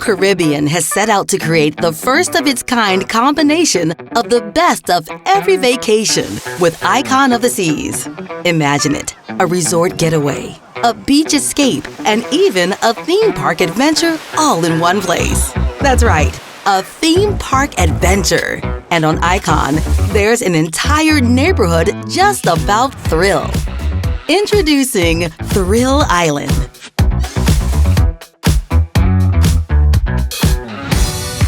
Caribbean has set out to create the first of its kind combination of the best of every vacation with Icon of the Seas. Imagine it, a resort getaway, a beach escape, and even a theme park adventure all in one place. That's right, a theme park adventure. And on Icon, there's an entire neighborhood just about thrill. Introducing Thrill Island.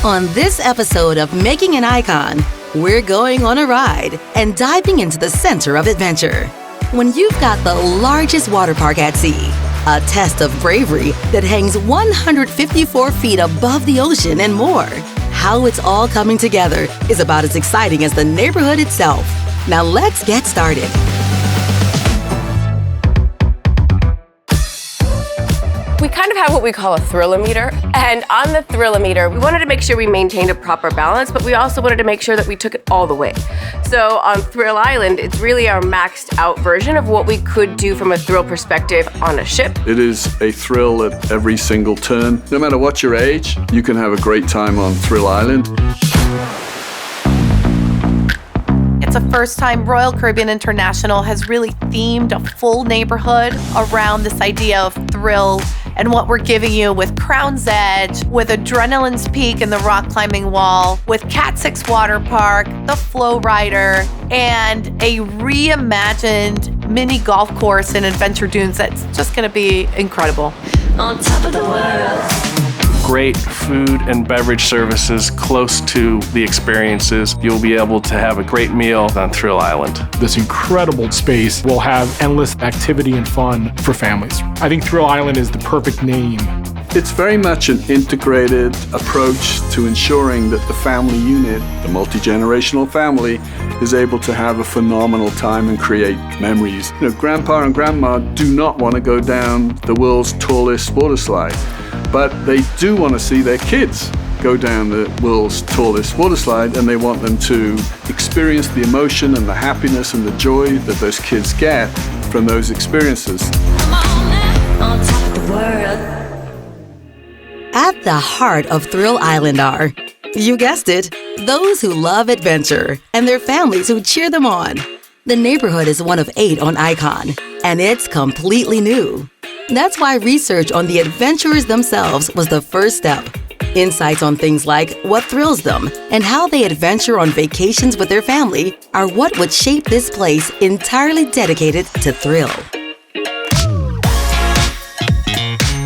On this episode of Making an Icon, we're going on a ride and diving into the center of adventure. When you've got the largest water park at sea, a test of bravery that hangs 154 feet above the ocean and more, how it's all coming together is about as exciting as the neighborhood itself. Now let's get started. We kind of have what we call a thrillometer, and on the thrillometer, we wanted to make sure we maintained a proper balance, but we also wanted to make sure that we took it all the way. So on Thrill Island, it's really our maxed out version of what we could do from a thrill perspective on a ship. It is a thrill at every single turn. No matter what your age, you can have a great time on Thrill Island. It's the first time Royal Caribbean International has really themed a full neighborhood around this idea of thrill and what we're giving you with Crown's Edge, with Adrenaline's Peak and the rock climbing wall, with Cat 6 Water Park, the Flow Rider, and a reimagined mini golf course in Adventure Dunes that's just going to be incredible. On top of the world. Great food and beverage services close to the experiences. You'll be able to have a great meal on Thrill Island. This incredible space will have endless activity and fun for families. I think Thrill Island is the perfect name. It's very much an integrated approach to ensuring that the family unit, the multi-generational family, is able to have a phenomenal time and create memories. You know, Grandpa and Grandma do not want to go down the world's tallest water slide, but they do want to see their kids go down the world's tallest water slide, and they want them to experience the emotion and the happiness and the joy that those kids get from those experiences. Come on now, on top of the world. At the heart of Thrill Island are, you guessed it, those who love adventure and their families who cheer them on. The neighborhood is one of 8 on Icon, and it's completely new. That's why research on the adventurers themselves was the first step. Insights on things like what thrills them and how they adventure on vacations with their family are what would shape this place entirely dedicated to thrill.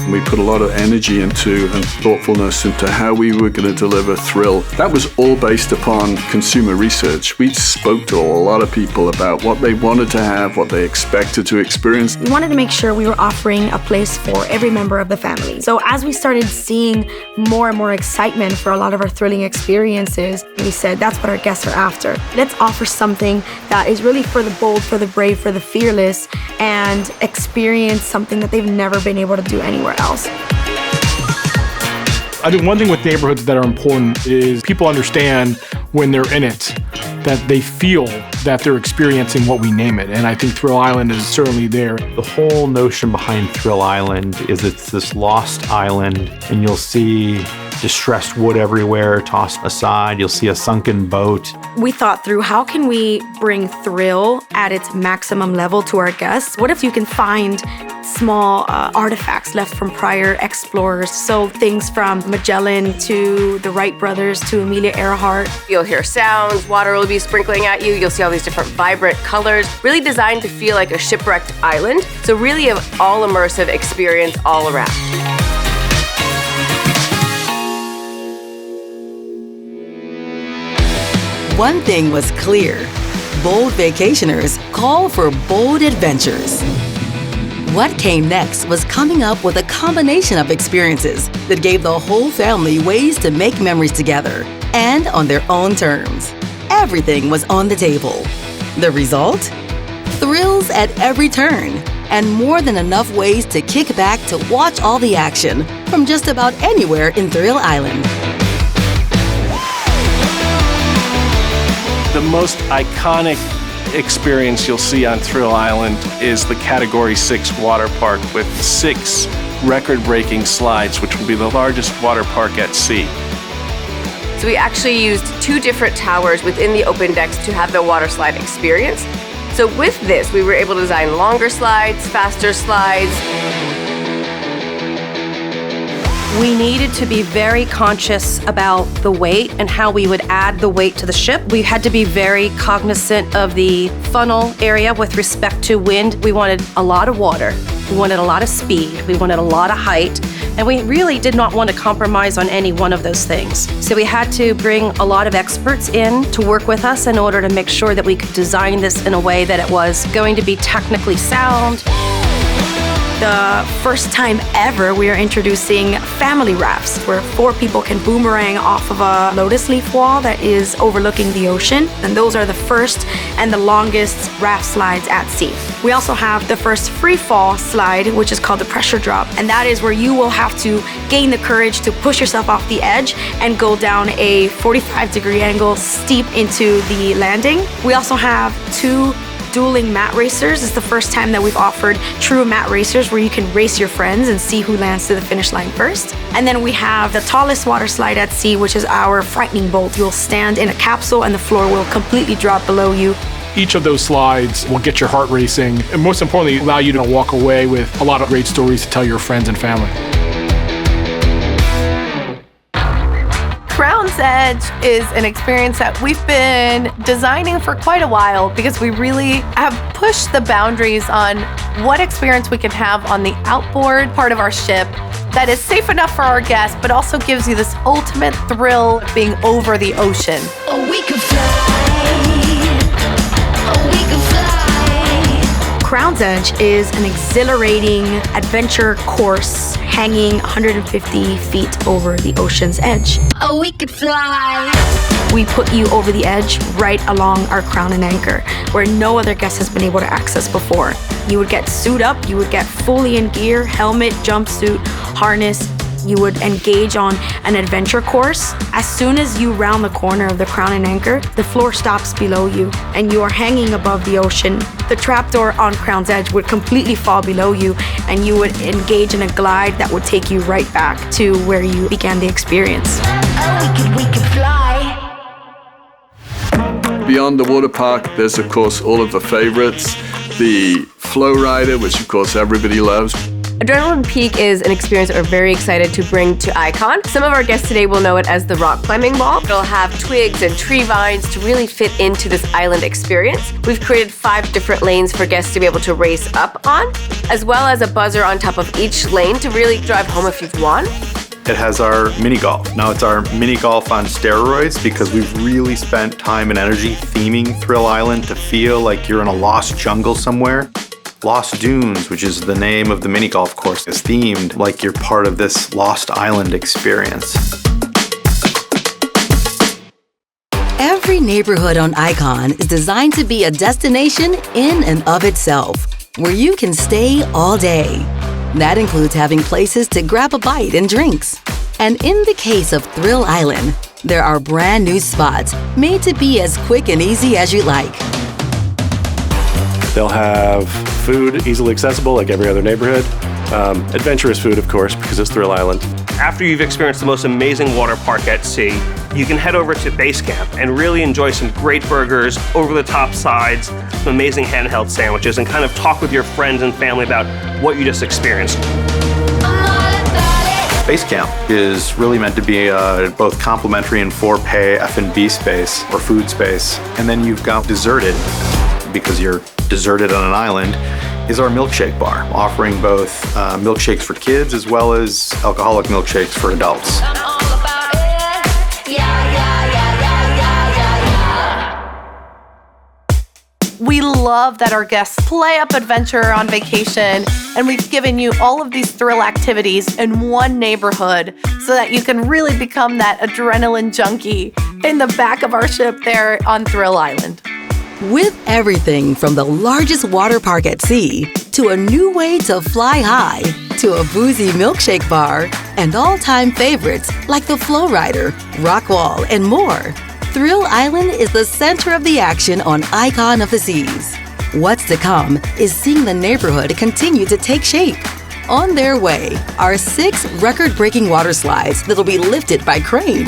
We put a lot of energy into and thoughtfulness into how we were going to deliver thrill. That was all based upon consumer research. We spoke to a lot of people about what they wanted to have, what they expected to experience. We wanted to make sure we were offering a place for every member of the family. So as we started seeing more and more excitement for a lot of our thrilling experiences, we said that's what our guests are after. Let's offer something that is really for the bold, for the brave, for the fearless, and experience something that they've never been able to do anywhere else. I think one thing with neighborhoods that are important is people understand when they're in it, that they feel that they're experiencing what we name it. And I think Thrill Island is certainly there. The whole notion behind Thrill Island is it's this lost island, and you'll see distressed wood everywhere, tossed aside. You'll see a sunken boat. We thought through how can we bring thrill at its maximum level to our guests? What if you can find small artifacts left from prior explorers? So things from Magellan to the Wright brothers to Amelia Earhart. You'll hear sounds, water will be sprinkling at you, you'll see all these different vibrant colors, really designed to feel like a shipwrecked island. So really an all-immersive experience all around. One thing was clear. Bold vacationers call for bold adventures. What came next was coming up with a combination of experiences that gave the whole family ways to make memories together and on their own terms. Everything was on the table. The result? Thrills at every turn and more than enough ways to kick back to watch all the action from just about anywhere in Thrill Island. The most iconic experience you'll see on Thrill Island is the Category 6 water park with 6 record-breaking slides, which will be the largest water park at sea. So we actually used 2 different towers within the open decks to have the water slide experience. So with this, we were able to design longer slides, faster slides. We needed to be very conscious about the weight and how we would add the weight to the ship. We had to be very cognizant of the funnel area with respect to wind. We wanted a lot of water. We wanted a lot of speed. We wanted a lot of height. And we really did not want to compromise on any one of those things. So we had to bring a lot of experts in to work with us in order to make sure that we could design this in a way that it was going to be technically sound. The first time ever, we are introducing family rafts where 4 people can boomerang off of a lotus leaf wall that is overlooking the ocean. And those are the first and the longest raft slides at sea. We also have the first free fall slide, which is called the pressure drop. And that is where you will have to gain the courage to push yourself off the edge and go down a 45-degree angle steep into the landing. We also have 2 dueling mat racers. It's the first time that we've offered true mat racers where you can race your friends and see who lands to the finish line first. And then we have the tallest water slide at sea, which is our frightening bolt. You'll stand in a capsule and the floor will completely drop below you. Each of those slides will get your heart racing and most importantly, allow you to walk away with a lot of great stories to tell your friends and family. Crown's Edge is an experience that we've been designing for quite a while because we really have pushed the boundaries on what experience we can have on the outboard part of our ship that is safe enough for our guests, but also gives you this ultimate thrill of being over the ocean. Oh, we could fly. Oh, we could fly. Crown's Edge is an exhilarating adventure course hanging 150 feet over the ocean's edge. Oh, we could fly. We put you over the edge right along our crown and anchor, where no other guest has been able to access before. You would get suit up, you would get fully in gear, helmet, jumpsuit, harness. You would engage on an adventure course. As soon as you round the corner of the crown and anchor, the floor stops below you and you are hanging above the ocean. The trapdoor on Crown's Edge would completely fall below you and you would engage in a glide that would take you right back to where you began the experience. Oh, we could fly. Beyond the water park, there's of course all of the favorites. The flow rider, which of course everybody loves. Adrenaline Peak is an experience that we're very excited to bring to Icon. Some of our guests today will know it as the rock climbing wall. It'll have twigs and tree vines to really fit into this island experience. We've created 5 different lanes for guests to be able to race up on, as well as a buzzer on top of each lane to really drive home if you've won. It has our mini golf. Now it's our mini golf on steroids because we've really spent time and energy theming Thrill Island to feel like you're in a lost jungle somewhere. Lost Dunes, which is the name of the mini golf course, is themed like you're part of this Lost Island experience. Every neighborhood on Icon is designed to be a destination in and of itself, where you can stay all day. That includes having places to grab a bite and drinks. And in the case of Thrill Island, there are brand new spots made to be as quick and easy as you like. They'll have food easily accessible like every other neighborhood. Adventurous food, of course, because it's Thrill Island. After you've experienced the most amazing water park at sea, you can head over to Base Camp and really enjoy some great burgers, over-the-top sides, some amazing handheld sandwiches, and kind of talk with your friends and family about what you just experienced. Base Camp is really meant to be both complimentary and for-pay F&B space or food space. And then you've got Deserted, because you're deserted on an island, is our milkshake bar, offering both milkshakes for kids as well as alcoholic milkshakes for adults. We love that our guests play up adventure on vacation, and we've given you all of these thrill activities in one neighborhood so that you can really become that adrenaline junkie in the back of our ship there on Thrill Island. With everything from the largest water park at sea to a new way to fly high to a boozy milkshake bar and all-time favorites like the Flow Rider, Rock Wall, and more, Thrill Island is the center of the action on Icon of the Seas. What's to come is seeing the neighborhood continue to take shape. On their way are 6 record-breaking water slides that'll be lifted by crane,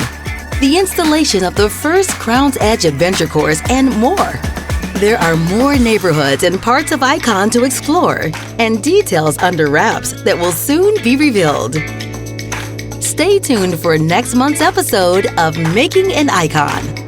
the installation of the first Crown's Edge adventure course, and more. There are more neighborhoods and parts of Icon to explore, and details under wraps that will soon be revealed. Stay tuned for next month's episode of Making an Icon.